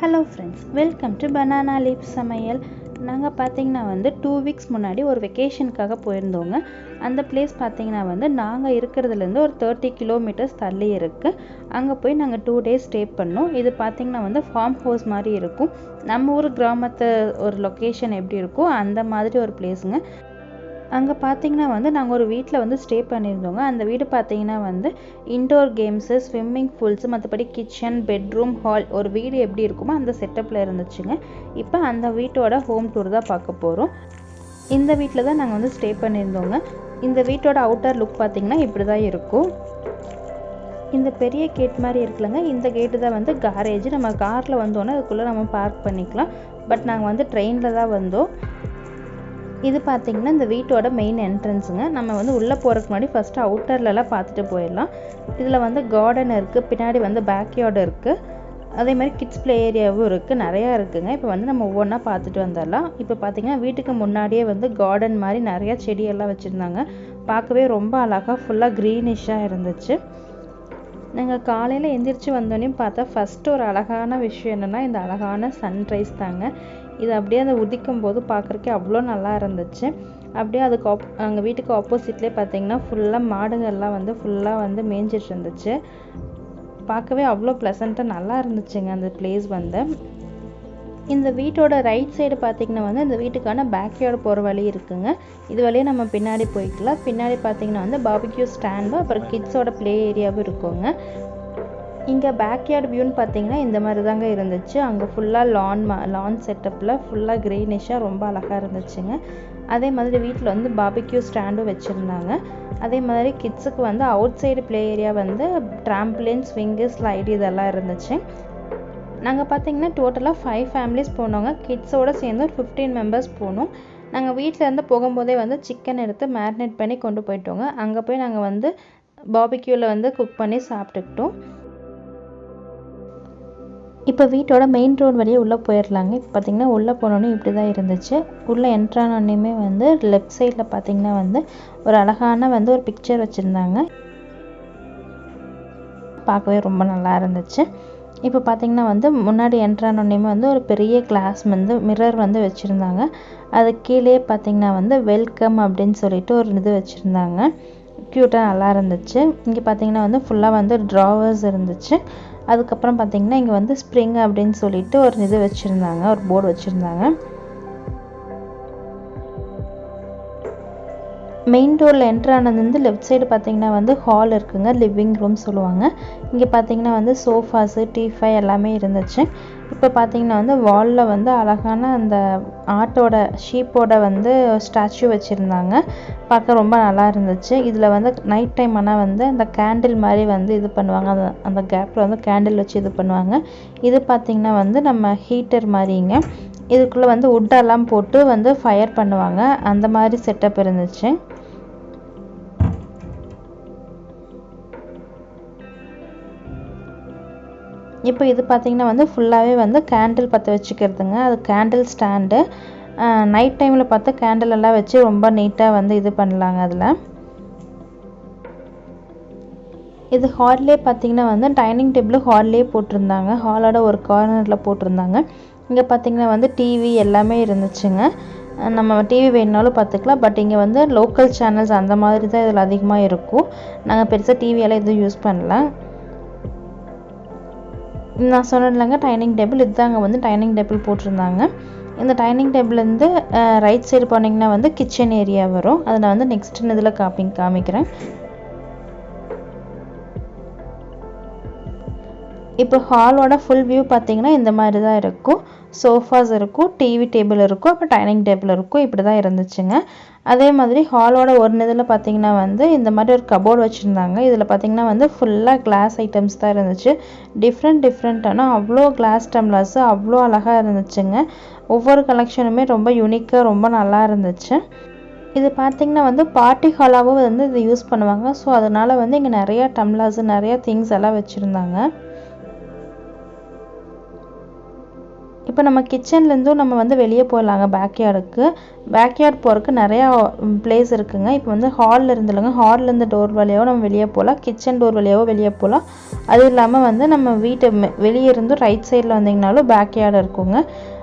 Hello friends, welcome to banana leaf சமையல். நாங்கள் பார்த்தீங்கன்னா 2 வீக்ஸ் முன்னாடி ஒரு வெக்கேஷனுக்காக போயிருந்தோங்க. அந்த பிளேஸ் பார்த்தீங்கன்னா நாங்கள் இருக்கிறதுலேருந்து ஒரு 30 கிலோமீட்டர்ஸ் தள்ளி இருக்குது. அங்கே போய் நாங்கள் 2 டேஸ் ஸ்டே பண்ணோம். இது பார்த்தீங்கன்னா ஃபார்ம் ஹவுஸ் மாதிரி இருக்கும். நம்ம ஊர் கிராமத்து ஒரு லொக்கேஷன் எப்படி இருக்கோ அந்த மாதிரி ஒரு பிளேஸுங்க. அங்கே பார்த்தீங்கன்னா நாங்கள் ஒரு வீட்டில் ஸ்டே பண்ணியிருந்தோங்க. அந்த வீடு பார்த்தீங்கன்னா இன்டோர் கேம்ஸு, ஸ்விம்மிங் பூல்ஸு, மற்றபடி கிச்சன், பெட்ரூம், ஹால், ஒரு வீடு எப்படி இருக்குமோ அந்த செட்டப்பில் இருந்துச்சுங்க. இப்போ அந்த வீட்டோட ஹோம் டூர் தான் பார்க்க போகிறோம். இந்த வீட்டில் தான் நாங்கள் ஸ்டே பண்ணியிருந்தோங்க. இந்த வீட்டோட அவுட்டர் லுக் பார்த்திங்கன்னா இப்படி தான் இருக்கும். இந்த பெரிய கேட் மாதிரி இருக்குல்லங்க, இந்த கேட்டு தான் காரேஜ். நம்ம காரில் வந்தோன்னே அதுக்குள்ளே நம்ம பார்க் பண்ணிக்கலாம். பட் நாங்கள் ட்ரெயினில் தான் வந்தோம். இது பார்த்திங்கன்னா இந்த வீட்டோட மெயின் என்ட்ரன்ஸுங்க. நம்ம உள்ளே போகிறதுக்கு முன்னாடி ஃபஸ்ட்டு அவுட்டர்லலாம் பார்த்துட்டு போயிடலாம். இதில் கார்டன் இருக்குது, பின்னாடி பேக்யார்டு இருக்குது, அதே மாதிரி கிட்ஸ் ப்ளே ஏரியாவும் இருக்குது, நிறையா இருக்குதுங்க. இப்போ நம்ம ஒவ்வொன்றா பார்த்துட்டு வந்துடலாம். இப்போ பார்த்திங்கன்னா வீட்டுக்கு முன்னாடியே கார்டன் மாதிரி நிறையா செடியெல்லாம் வச்சுருந்தாங்க. பார்க்கவே ரொம்ப அழகாக ஃபுல்லாக க்ரீனிஷாக இருந்துச்சு. நாங்கள் காலையில் எந்திரிச்சு வந்தோடனே பார்த்தா ஃபஸ்ட்டு ஒரு அழகான விஷயம் என்னென்னா இந்த அழகான சன்ரைஸ் தாங்க. இது அப்படியே அந்த உதிக்கும் போது பார்க்குறக்கே அவ்வளோ நல்லா இருந்துச்சு. அப்படியே அதுக்கு எங்கள் வீட்டுக்கு ஆப்போசிட்லேயே பார்த்தீங்கன்னா ஃபுல்லாக மாடுகள்லாம் ஃபுல்லாக மேய்ஞ்சிட்டு இருந்துச்சு. பார்க்கவே அவ்வளோ ப்ளசண்ட்டாக நல்லா இருந்துச்சுங்க அந்த பிளேஸ். இந்த வீட்டோட ரைட் சைடு பார்த்திங்கன்னா இந்த வீட்டுக்கான பேக்யார்டு போகிற வழி இருக்குங்க. இது வழியே நம்ம பின்னாடி போய்க்கலாம். பின்னாடி பார்த்திங்கன்னா பார்பிக்யூ ஸ்டாண்டு, அப்புறம் கிட்ஸோட ப்ளே ஏரியாவும் இருக்குங்க. இங்கே பேக்யார்டு வியூன்னு பார்த்தீங்கன்னா இந்த மாதிரி தாங்க இருந்துச்சு. அங்கே ஃபுல்லாக லான் செட்டப்பில் ஃபுல்லாக க்ரீனிஷாக ரொம்ப அழகாக இருந்துச்சுங்க. அதே மாதிரி வீட்டில் பார்பிக்யூ ஸ்டாண்டும் வச்சுருந்தாங்க. அதே மாதிரி கிட்ஸுக்கு outside play area trampoline, swing, slide இதெல்லாம் இருந்துச்சு. நாங்கள் பார்த்தீங்கன்னா டோட்டலாக 5 ஃபேமிலிஸ் போனோங்க. கிட்ஸோடு சேர்ந்து ஒரு 15 மெம்பர்ஸ் போனோம். நாங்கள் வீட்டிலேருந்து போகும்போதே சிக்கன் எடுத்து மேரினேட் பண்ணி கொண்டு போயிட்டோங்க. அங்கே போய் நாங்கள் பார்பிக்யூவில் குக் பண்ணி சாப்பிட்டுக்கிட்டோம். இப்போ வீட்டோட மெயின் ரோடு வழியே உள்ளே போயிடலாங்க. இப்போ பார்த்திங்கன்னா உள்ளே போனோன்னே இப்படி தான் இருந்துச்சு. உள்ளே என்ட்ரானோடனேயுமே லெஃப்ட் சைடில் பார்த்திங்கன்னா ஒரு அழகான ஒரு பிக்சர் வச்சுருந்தாங்க. பார்க்கவே ரொம்ப நல்லா இருந்துச்சு. இப்போ பார்த்திங்கன்னா முன்னாடி என்ட்ரானோடனேயுமே ஒரு பெரிய கிளாஸ் மிரர் வச்சுருந்தாங்க. அது கீழே பார்த்திங்கன்னா வெல்கம் அப்படின்னு சொல்லிட்டு ஒரு இது வச்சுருந்தாங்க. க்யூட்டாக நல்லா இருந்துச்சு. இங்கே பார்த்திங்கன்னா ஃபுல்லாக ட்ராவர்ஸ் இருந்துச்சு. அதுக்கப்புறம் பார்த்திங்கன்னா இங்கே ஸ்ப்ரிங் அப்படின்னு சொல்லிட்டு ஒரு இது வச்சுருந்தாங்க, ஒரு போர்டு வச்சுருந்தாங்க. மெயின் டோரில் என்ட்ரானது லெஃப்ட் சைடு பார்த்திங்கன்னா ஹால் இருக்குங்க, லிவிங் ரூம் சொல்லுவாங்க. இங்கே பார்த்திங்கன்னா சோஃபாஸு, டீஃபை எல்லாமே இருந்துச்சு. இப்போ பார்த்திங்கன்னா வாலில் அழகான அந்த ஆட்டோட ஷீப்போட ஸ்டாச்சு வச்சுருந்தாங்க. பார்க்க ரொம்ப நல்லா இருந்துச்சு. இதில் நைட் டைம் ஆனால் அந்த கேண்டில் மாதிரி இது பண்ணுவாங்க. அந்த கேப்பில் கேண்டில் வச்சு இது பண்ணுவாங்க. இது பார்த்திங்கன்னா நம்ம ஹீட்டர் மாதிரிங்க. இதுக்குள்ளே உட்டெல்லாம் போட்டு ஃபயர் பண்ணுவாங்க. அந்த மாதிரி செட்டப் இருந்துச்சு. இப்போ இது பார்த்திங்கன்னா ஃபுல்லாகவே கேண்டில் பற்ற வச்சுக்கிறதுங்க. அது கேண்டில் ஸ்டாண்டு. நைட் டைமில் பார்த்தா கேண்டில் எல்லாம் வச்சு ரொம்ப நீட்டாக இது பண்ணலாங்க. அதில் இது ஹால்லே பார்த்திங்கன்னா டைனிங் டேபிள் ஹால்லே போட்டிருந்தாங்க. ஹாலோட ஒரு கார்னரில் போட்டிருந்தாங்க. இங்கே பார்த்திங்கன்னா டிவி எல்லாமே இருந்துச்சுங்க. நம்ம டிவி வேணுனாலும் பார்த்துக்கலாம். பட் இங்கே லோக்கல் சேனல்ஸ் அந்த மாதிரி தான் இதில் அதிகமாக இருக்கும். நாங்கள் பெருசாக டிவியெல்லாம் எதுவும் யூஸ் பண்ணல. நான் சொன்னேன்லங்க டைனிங் டேபிள், இதுதாங்க டைனிங் டேபிள் போட்டிருந்தாங்க. இந்த டைனிங் டேபிள்லேருந்து ரைட் சைடு போனீங்கன்னா கிச்சன் ஏரியா வரும். அதை நான் நெக்ஸ்ட் இதில் காமிக்கிறேன். இப்போ ஹாலோட ஃபுல் வியூ பார்த்திங்கன்னா இந்த மாதிரி தான் இருக்கும். சோஃபாஸ் இருக்கும், டிவி டேபிள் இருக்கும், அப்புறம் டைனிங் டேபிள் இருக்கும். இப்படி தான் இருந்துச்சுங்க. அதே மாதிரி ஹாலோட ஒரு இதில் பார்த்திங்கன்னா இந்த மாதிரி ஒரு கபோர்டு வச்சுருந்தாங்க. இதில் பார்த்திங்கன்னா ஃபுல்லாக கிளாஸ் ஐட்டம்ஸ் தான் இருந்துச்சு. டிஃப்ரெண்ட்டான அவ்வளோ கிளாஸ் டம்ளர்ஸு அவ்வளோ அழகாக இருந்துச்சுங்க. ஒவ்வொரு கலெக்ஷனுமே ரொம்ப யூனிக்காக ரொம்ப நல்லா இருந்துச்சு. இது பார்த்திங்கன்னா பார்ட்டி ஹாலாகவும் இது யூஸ் பண்ணுவாங்க. ஸோ அதனால் இங்கே நிறையா டம்ளர்ஸு, நிறையா திங்ஸ் எல்லாம் வச்சுருந்தாங்க. இப்போ இப்போ நம்ம கிச்சன்லேருந்தும் நம்ம வந்து வெளியே போகலாங்க பேக்யார்டுக்கு. பேக்யார்ட் போகிறதுக்கு நிறையா பிளேஸ் இருக்குங்க. இப்போ வந்து ஹாலில் இருந்துலங்க, ஹால்லேருந்து டோர் வழியாகவும் நம்ம வெளியே போகலாம், கிச்சன் டோர் வழியாகவும் வெளியே போகலாம். அதுவும் இல்லாமல் வந்து நம்ம வீட்டு வெளியே இருந்தும் ரைட் சைடில் வந்தீங்கனாலும் பேக்யார்டு இருக்குங்க.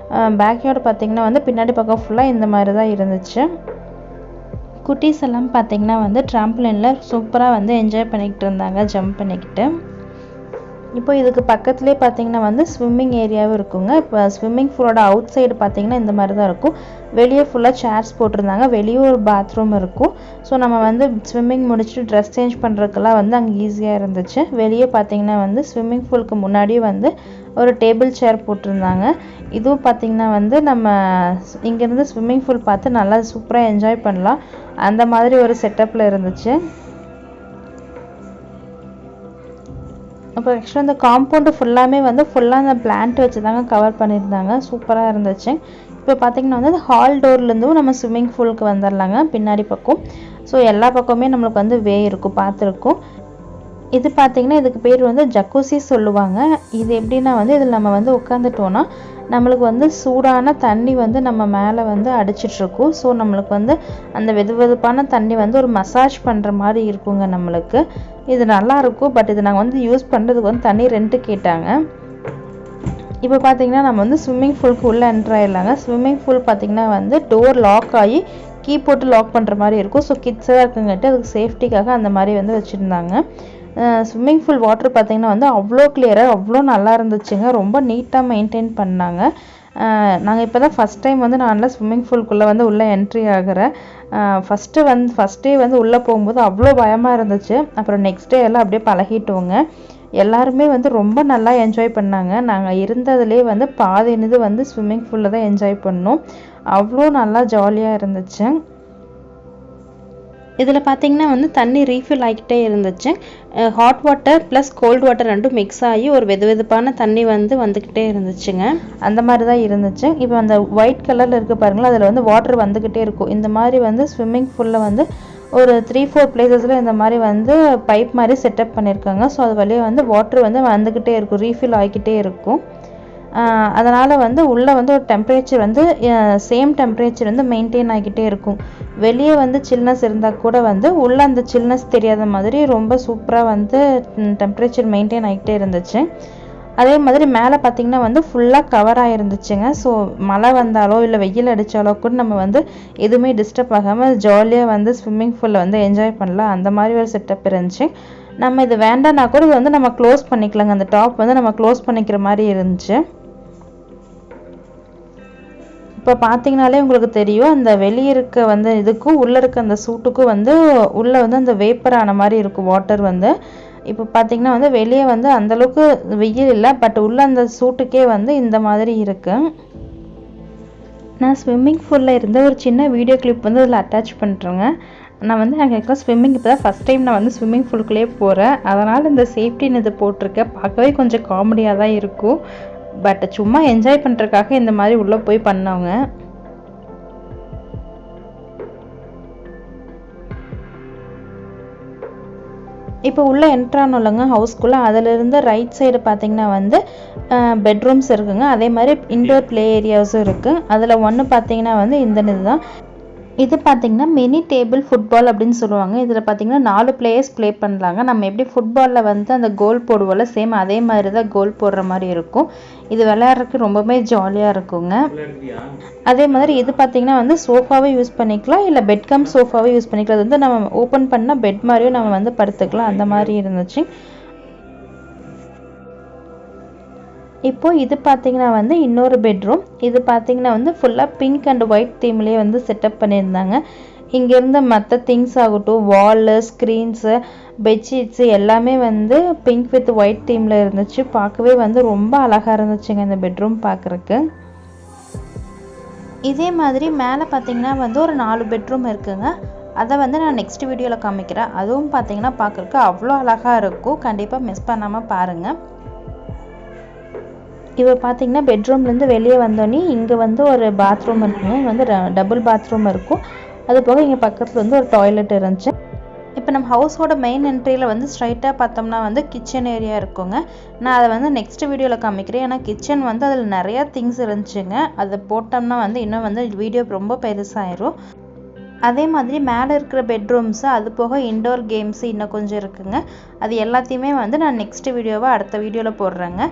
பேக்யார்டு பார்த்திங்கன்னா வந்து பின்னாடி பக்கம் ஃபுல்லாக இந்த மாதிரி தான் இருந்துச்சு. குட்டீஸ் எல்லாம் பார்த்திங்கன்னா வந்து ட்ராம்பலினில் சூப்பராக வந்து என்ஜாய் பண்ணிக்கிட்டு இருந்தாங்க, ஜம்ப் பண்ணிக்கிட்டு. இப்போ இதுக்கு பக்கத்துலேயே பார்த்திங்கன்னா வந்து ஸ்விம்மிங் ஏரியாவும் இருக்குங்க. இப்போ ஸ்விம்மிங் பூலோட அவுட் சைடு பார்த்திங்கன்னா இந்த மாதிரி தான் இருக்கும். வெளியே ஃபுல்லாக சேர்ஸ் போட்டிருந்தாங்க, வெளியே ஒரு பாத்ரூம் இருக்கும். ஸோ நம்ம வந்து ஸ்விம்மிங் முடிச்சுட்டு ட்ரெஸ் சேஞ்ச் பண்ணுறதுக்கெல்லாம் வந்து அங்கே ஈஸியாக இருந்துச்சு. வெளியே பார்த்திங்கன்னா வந்து ஸ்விம்மிங் பூலுக்கு முன்னாடியே வந்து ஒரு டேபிள் சேர் போட்டிருந்தாங்க. இதுவும் பார்த்திங்கன்னா வந்து நம்ம இங்கேருந்து ஸ்விம்மிங் பூல் பார்த்து நல்லா சூப்பராக என்ஜாய் பண்ணலாம், அந்த மாதிரி ஒரு செட்டப்பில் இருந்துச்சு. அப்போ ஆக்சுவலாக இந்த காம்பவுண்டு ஃபுல்லாமே வந்து ஃபுல்லாக அந்த பிளான்ட் வச்சு தாங்க கவர் பண்ணியிருந்தாங்க, சூப்பராக இருந்துச்சு. இப்போ பார்த்திங்கன்னா வந்து ஹால் டோர்லேருந்தும் நம்ம ஸ்விம்மிங் பூலுக்கு வந்துடலாங்க பின்னாடி பக்கம். ஸோ எல்லா பக்கமே நம்மளுக்கு வந்து வே இருக்கும், பார்த்துருக்கோம். இது பார்த்திங்கன்னா இதுக்கு பேர் வந்து ஜக்கூசி சொல்லுவாங்க. இது எப்படின்னா வந்து இதில் நம்ம வந்து உட்காந்துட்டோன்னா நம்மளுக்கு வந்து சூடான தண்ணி வந்து நம்ம மேலே வந்து அடிச்சிட்ருக்கும். ஸோ நம்மளுக்கு வந்து அந்த வெதுவெதுப்பான தண்ணி வந்து ஒரு மசாஜ் பண்ணுற மாதிரி இருக்குங்க நம்மளுக்கு. இது நல்லாயிருக்கும். பட் இது நாங்கள் வந்து யூஸ் பண்ணுறதுக்கு வந்து தண்ணி ரெண்ட்டு கேட்டாங்க. இப்போ பார்த்திங்கன்னா நம்ம வந்து ஸ்விம்மிங் பூலுக்கு உள்ளே என்ட்ரு ஆகிடலாங்க. ஸ்விம்மிங் பூல் பார்த்திங்கன்னா வந்து டோர் லாக் ஆகி கீ போட்டு லாக் பண்ணுற மாதிரி இருக்கும். ஸோ கிட்ஸாக இருக்குங்கிட்டு அதுக்கு சேஃப்டிக்காக அந்த மாதிரி வந்து வச்சுருந்தாங்க. ஸ்விம்மிங் பூல் வாட்டர் பார்த்திங்கன்னா வந்து அவ்வளோ கிளியராக அவ்வளோ நல்லா இருந்துச்சுங்க, ரொம்ப நீட்டாக மெயின்டைன் பண்ணாங்க. நாங்கள் இப்போ தான் ஃபஸ்ட் டைம் வந்து நான் ஸ்விம்மிங் பூலுக்குள்ளே வந்து உள்ளே என்ட்ரி ஆகிறேன். ஃபஸ்ட் டே வந்து உள்ளே போகும்போது அவ்வளோ பயமாக இருந்துச்சு. அப்புறம் நெக்ஸ்ட் டே எல்லாம் அப்படியே பழகிட்டோங்க. எல்லாருமே வந்து ரொம்ப நல்லா என்ஜாய் பண்ணாங்க. நாங்கள் இருந்ததுலேயே வந்து பாதினது வந்து ஸ்விம்மிங் பூலில் தான் என்ஜாய் பண்ணோம். அவ்வளோ நல்லா ஜாலியாக இருந்துச்சு. இதில் பார்த்திங்கன்னா வந்து தண்ணி ரீஃபில் ஆகிக்கிட்டே இருந்துச்சு. Hot water plus cold water ரெண்டும் மிக்ஸ் ஆகி ஒரு வெதுவெதுப்பான தண்ணி வந்து வந்துக்கிட்டே இருந்துச்சுங்க, அந்த மாதிரி தான் இருந்துச்சு. இப்போ அந்த ஒயிட் கலரில் இருக்க பாருங்களா, அதில் வந்து வாட்டர் வந்துக்கிட்டே இருக்கும். இந்த மாதிரி வந்து ஸ்விம்மிங் பூலில் வந்து ஒரு 3-4 பிளேசஸில் இந்த மாதிரி வந்து பைப் மாதிரி செட்டப் பண்ணியிருக்காங்க. ஸோ அது வழியாக வந்து வாட்டர் வந்து வந்துக்கிட்டே இருக்கும், ரீஃபில் ஆகிக்கிட்டே இருக்கும். அதனால் வந்து உள்ளே வந்து ஒரு டெம்பரேச்சர் வந்து சேம் டெம்பரேச்சர் வந்து மெயின்டைன் ஆகிக்கிட்டே இருக்கும். வெளியே வந்து சில்னஸ் இருந்தால் கூட வந்து உள்ளே அந்த சில்னஸ் தெரியாத மாதிரி ரொம்ப சூப்பராக வந்து டெம்பரேச்சர் மெயின்டைன் ஆகிக்கிட்டே இருந்துச்சு. அதே மாதிரி மேலே பார்த்திங்கன்னா வந்து ஃபுல்லாக கவர் ஆகிருந்துச்சுங்க. ஸோ மழை வந்தாலோ இல்லை வெயில் அடித்தாலோ கூட நம்ம வந்து எதுவுமே டிஸ்டர்ப் ஆகாமல் ஜாலியாக வந்து ஸ்விம்மிங் பூலில் வந்து என்ஜாய் பண்ணலாம், அந்த மாதிரி ஒரு செட்டப் இருந்துச்சு. நம்ம இது வேண்டான்னா கூட இது வந்து நம்ம க்ளோஸ் பண்ணிக்கலாங்க, அந்த டாப் வந்து நம்ம க்ளோஸ் பண்ணிக்கிற மாதிரி இருந்துச்சு. இப்போ பார்த்திங்கனாலே உங்களுக்கு தெரியும், அந்த வெளியே இருக்க வந்து இதுக்கும் உள்ளே இருக்க அந்த சூட்டுக்கும் வந்து உள்ளே வந்து அந்த வேப்பர் ஆன மாதிரி இருக்கும் வாட்டர் வந்து. இப்போ பார்த்திங்கன்னா வந்து வெளியே வந்து அந்தளவுக்கு வெயில் இல்லை, பட் உள்ளே அந்த சூட்டுக்கே வந்து இந்த மாதிரி இருக்குது. நான் ஸ்விம்மிங் பூலில் இருந்த ஒரு சின்ன வீடியோ கிளிப் வந்து அதில் அட்டாச் பண்ணுறேங்க. நான் வந்து எனக்கு ஸ்விம்மிங் இப்போ தான் ஃபஸ்ட் டைம் நான் வந்து ஸ்விம்மிங் பூலுக்குள்ளேயே போகிறேன். அதனால் இந்த சேஃப்டின்னு இது போட்டிருக்கேன். பார்க்கவே கொஞ்சம் காமெடியாக தான் இருக்கும், பட் சும்மா என்ஜாய் பண்ணுறதுக்காக இந்த மாதிரி உள்ளே போய் பண்ணவங்க. இப்போ உள்ளே என்ட்ரானோல்லங்க ஹவுஸ்குள்ளே, அதிலிருந்து ரைட் சைடு பார்த்திங்கன்னா வந்து பெட்ரூம்ஸ் இருக்குங்க. அதே மாதிரி இன்டோர் ப்ளே ஏரியாஸும் இருக்குது. அதில் ஒன்று பார்த்திங்கன்னா வந்து இந்த இதுதான். இது பார்த்திங்கன்னா மினி டேபிள் ஃபுட்பால் அப்படின்னு சொல்லுவாங்க. இதில் பார்த்திங்கன்னா 4 பிளேயர்ஸ் ப்ளே பண்ணலாங்க. நம்ம எப்படி ஃபுட்பாலில் வந்து அந்த கோல் போடுவோம்ல, சேம் அதே மாதிரி தான் கோல் போடுற மாதிரி இருக்கும். இது விளையாடுறதுக்கு ரொம்பவே ஜாலியாக இருக்குங்க. அதே மாதிரி இது பார்த்திங்கன்னா வந்து சோஃபாவே யூஸ் பண்ணிக்கலாம், இல்லை பெட் கம் சோஃபாவே யூஸ் பண்ணிக்கலாம். அது வந்து நம்ம ஓப்பன் பண்ணால் பெட் மாதிரியும் நம்ம வந்து படுத்துக்கலாம், அந்த மாதிரி இருந்துச்சு. இப்போ இது பார்த்திங்கன்னா வந்து இன்னொரு பெட்ரூம். இது பார்த்திங்கன்னா வந்து ஃபுல்லாக பிங்க் அண்ட் ஒயிட் தீம்லேயே வந்து செட்டப் பண்ணியிருந்தாங்க. இங்கேருந்து மற்ற திங்ஸ் ஆகட்டும், வாலு, ஸ்க்ரீன்ஸு, பெட்ஷீட்ஸு எல்லாமே வந்து பிங்க் வித் ஒயிட் தீமில் இருந்துச்சு. பார்க்கவே வந்து ரொம்ப அழகாக இருந்துச்சுங்க இந்த பெட்ரூம் பார்க்குறக்கு. இதே மாதிரி மேலே பார்த்திங்கன்னா வந்து ஒரு 4 பெட்ரூம் இருக்குங்க. அதை வந்து நான் நெக்ஸ்ட் வீடியோவில் காமிக்கிறேன். அதுவும் பார்த்திங்கன்னா பார்க்குறக்கு அவ்வளோ அழகாக இருக்கும். கண்டிப்பாக மிஸ் பண்ணாமல் பாருங்கள். இப்போ பார்த்திங்கன்னா பெட்ரூம்லேருந்து வெளியே வந்தோடனே இங்கே வந்து ஒரு பாத்ரூம் இருக்குங்க. இங்கே வந்து டபுள் பாத்ரூம் இருக்கும். அது போக இங்கே பக்கத்தில் வந்து ஒரு டாய்லெட் இருந்துச்சு. இப்போ நம்ம ஹவுஸோட மெயின் என்ட்ரியில் வந்து ஸ்ட்ரைட்டாக பார்த்தோம்னா வந்து கிச்சன் ஏரியா இருக்குங்க. நான் அதை வந்து நெக்ஸ்ட் வீடியோவில் காமிக்கிறேன். ஏன்னா கிச்சன் வந்து அதில் நிறையா திங்ஸ் இருந்துச்சுங்க. அதை போட்டோம்னா வந்து இன்னும் வந்து வீடியோ ரொம்ப பெருசாயிரும். அதே மாதிரி மேலே இருக்கிற பெட்ரூம்ஸு, அது போக இன்டோர் கேம்ஸு இன்னும் கொஞ்சம் இருக்குங்க. அது எல்லாத்தையுமே வந்து நான் நெக்ஸ்ட் வீடியோவாக அடுத்த வீடியோவில் போடுறேங்க.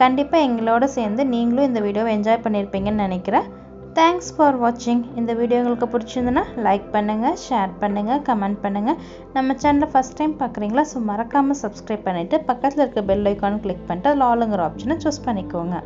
கண்டிப்பாக எங்களோட சேர்ந்து நீங்களும் இந்த வீடியோவை என்ஜாய் பண்ணியிருப்பீங்கன்னு நினைக்கிறேன். தேங்க்ஸ் ஃபார் வாட்சிங். இந்த வீடியோ உங்களுக்கு பிடிச்சிருந்துன்னா லைக் பண்ணுங்கள், ஷேர் பண்ணுங்கள், கமெண்ட் பண்ணுங்கள். நம்ம சேனலை ஃபஸ்ட் டைம் பார்க்குறீங்களா? ஸோ மறக்காமல் சப்ஸ்கிரைப் பண்ணிவிட்டு பக்கத்தில் இருக்க பெல் ஐக்கான் கிளிக் பண்ணிட்டு அதில் ஆளுங்கிற ஆப்ஷனை சூஸ் பண்ணிக்கோங்க.